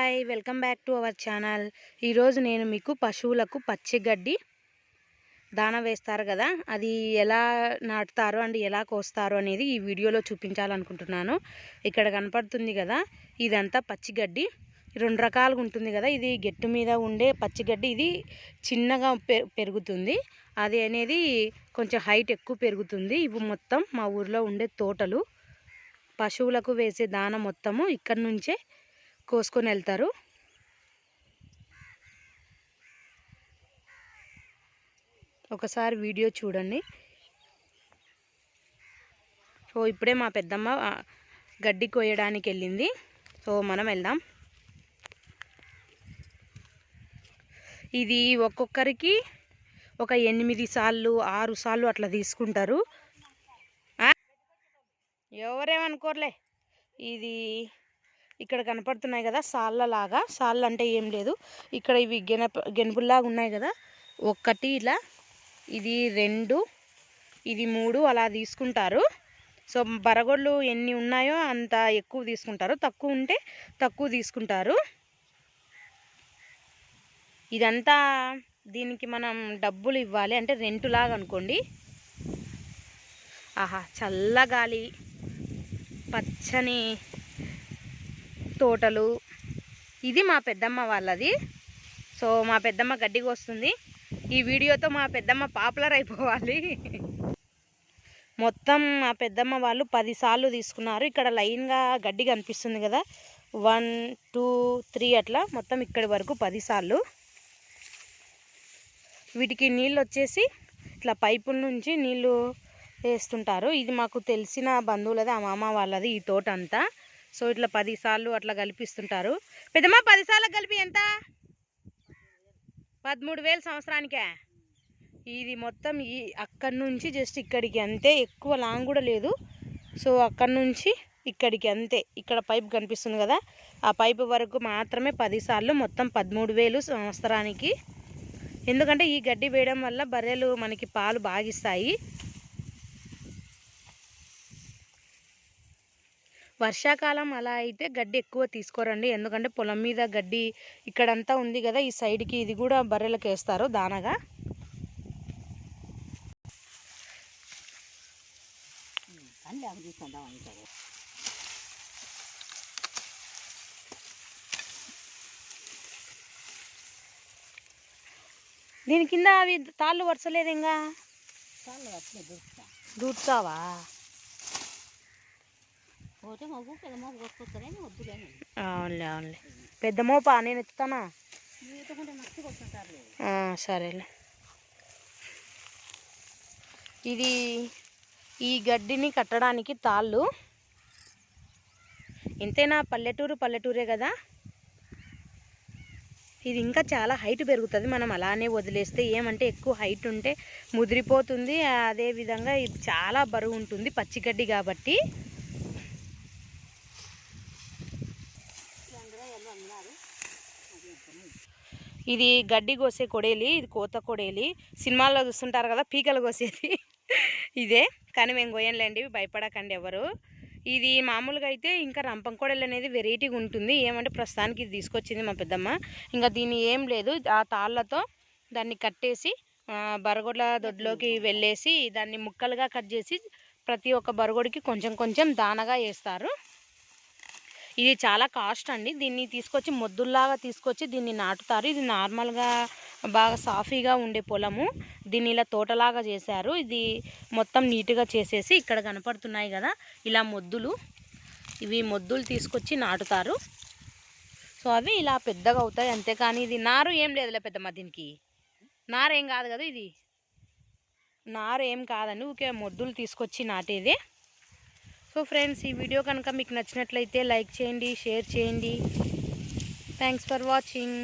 Hi welcome back to our channel. ఈరోజు నేను మీకు పశువులకు పచ్చిగడ్డి దాన వేస్తారు కదా, అది ఎలా నాటుతారో అండ్ ఎలా కోస్తారో అనేది ఈ వీడియోలో చూపించాలనుకుంటున్నాను. ఇక్కడ కనపడుతుంది కదా, ఇదంతా పచ్చిగడ్డి. రెండు రకాలుగా ఉంటుంది కదా, ఇది గట్టు మీద ఉండే పచ్చిగడ్డి, ఇది చిన్నగా పెరుగుతుంది, అది అనేది కొంచెం హైట్ ఎక్కువ పెరుగుతుంది. ఇవి మొత్తం మా ఊర్లో ఉండే తోటలు. పశువులకు వేసే దాన మొత్తము ఇక్కడ నుంచే కోసుకొని వెళ్తారు. ఒకసారి వీడియో చూడండి. సో ఇప్పుడే మా పెద్దమ్మ గడ్డి కోయడానికి వెళ్ళింది. సో మనం వెళ్దాం. ఇది ఒక్కొక్కరికి ఒక 8 సార్లు 6 సార్లు అట్లా తీసుకుంటారు. ఎవరేమనుకోర్లే. ఇది ఇక్కడ కనపడుతున్నాయి కదా సాళ్ళలాగా. సాళ్ళు అంటే ఏం లేదు, ఇక్కడ ఇవి గెనుపుల్లాగా ఉన్నాయి కదా, ఒకటి ఇలా, ఇది 2, ఇది 3 అలా తీసుకుంటారు. సో బరగొడ్లు ఎన్ని ఉన్నాయో అంత ఎక్కువ తీసుకుంటారు, తక్కువ ఉంటే తక్కువ తీసుకుంటారు. ఇదంతా దీనికి మనం డబ్బులు ఇవ్వాలి, అంటే రెంటులాగా అనుకోండి. ఆహా, చల్లగాలి, పచ్చని తోటలు. ఇది మా పెద్దమ్మ వాళ్ళది. సో మా పెద్దమ్మ గడ్డికి వస్తుంది. ఈ వీడియోతో మా పెద్దమ్మ పాపులర్ అయిపోవాలి. మొత్తం మా పెద్దమ్మ వాళ్ళు 10 సార్లు తీసుకున్నారు. ఇక్కడ లైన్గా గడ్డి కనిపిస్తుంది కదా, 1 2 3 అట్లా మొత్తం ఇక్కడి వరకు 10 సార్లు. వీటికి నీళ్ళు వచ్చేసి ఇట్లా పైపుల నుంచి నీళ్ళు వేస్తుంటారు. ఇది మాకు తెలిసిన బంధువులది, ఆ మామ వాళ్ళది ఈ తోట అంతా. సో ఇట్లా 10 సార్లు అట్లా కలిపిస్తుంటారు. పెద్దమ్మ 10 సార్లకు కలిపి ఎంత? 13,000 సంవత్సరానికే. ఇది మొత్తం ఈ అక్కడి నుంచి జస్ట్ ఇక్కడికి అంతే, ఎక్కువ లాంగ్ కూడా లేదు. సో అక్కడి నుంచి ఇక్కడికి అంతే. ఇక్కడ పైప్ కనిపిస్తుంది కదా, ఆ పైపు వరకు మాత్రమే 10 సార్లు, మొత్తం 13,000 సంవత్సరానికి. ఎందుకంటే ఈ గడ్డి వేయడం వల్ల బర్రెలు మనకి పాలు బాగిస్తాయి. వర్షాకాలం అలా అయితే గడ్డి ఎక్కువ తీసుకోరండి, ఎందుకంటే పొలం మీద గడ్డి ఇక్కడంతా ఉంది కదా, ఈ సైడ్కి ఇది కూడా బర్రెలకు వేస్తారు దానగా. దీని కింద అవి తాళ్ళు వరసలేదు, ఇంకా దూడ్చావా? అవునులే అవునులే. పెద్ద మోపా నేను ఎత్తుతానా? సరేలే. ఇది ఈ గడ్డిని కట్టడానికి తాళ్ళు. ఎంతైనా పల్లెటూరే కదా, ఇది ఇంకా చాలా హైట్ పెరుగుతుంది. మనం అలానే వదిలేస్తే ఏమంటే ఎక్కువ హైట్ ఉంటే ముదిరిపోతుంది. అదేవిధంగా ఇది చాలా బరువు ఉంటుంది, పచ్చిగడ్డి కాబట్టి. ఇది గడ్డి కోసే కొడేలి, ఇది కోత కొడేలి. సినిమాల్లో చూస్తుంటారు కదా పీకలు కోసేది ఇదే, కానీ మేము కోయంలేండి, భయపడకండి ఎవరు. ఇది మామూలుగా అయితే ఇంకా రంపం కొడలు అనేది వెరైటీగా ఉంటుంది. ఏమంటే ప్రస్తుతానికి ఇది తీసుకొచ్చింది మా పెద్దమ్మ. ఇంకా దీన్ని ఏం లేదు, ఆ తాళ్ళతో దాన్ని కట్టేసి బరగొడ్ల దొడ్లోకి వెళ్ళేసి దాన్ని ముక్కలుగా కట్ చేసి ప్రతి ఒక్క బరగొడికి కొంచెం కొంచెం దానగా వేస్తారు. ఇది చాలా కాస్ట్ అండి. దీన్ని తీసుకొచ్చి మొద్దుల్లాగా తీసుకొచ్చి దీన్ని నాటుతారు. ఇది నార్మల్గా బాగా సాఫీగా ఉండే పొలము, దీన్ని ఇలా తోటలాగా చేశారు. ఇది మొత్తం నీట్గా చేసేసి ఇక్కడ కనపడుతున్నాయి కదా ఇలా మొద్దులు, ఇవి మొద్దులు తీసుకొచ్చి నాటుతారు. సో అవి ఇలా పెద్దగా అవుతాయి, అంతేకాని ఇది నారు ఏం లేదులే పెద్దమ్మ. దీనికి నారు ఏం కాదు కదా, ఇది నారు ఏం కాదని ఊకే మొద్దులు తీసుకొచ్చి నాటేదే. సో ఫ్రెండ్స్, ఈ వీడియో కనుక మీకు నచ్చినట్లయితే లైక్ చేయండి, షేర్ చేయండి. Thanks for watching.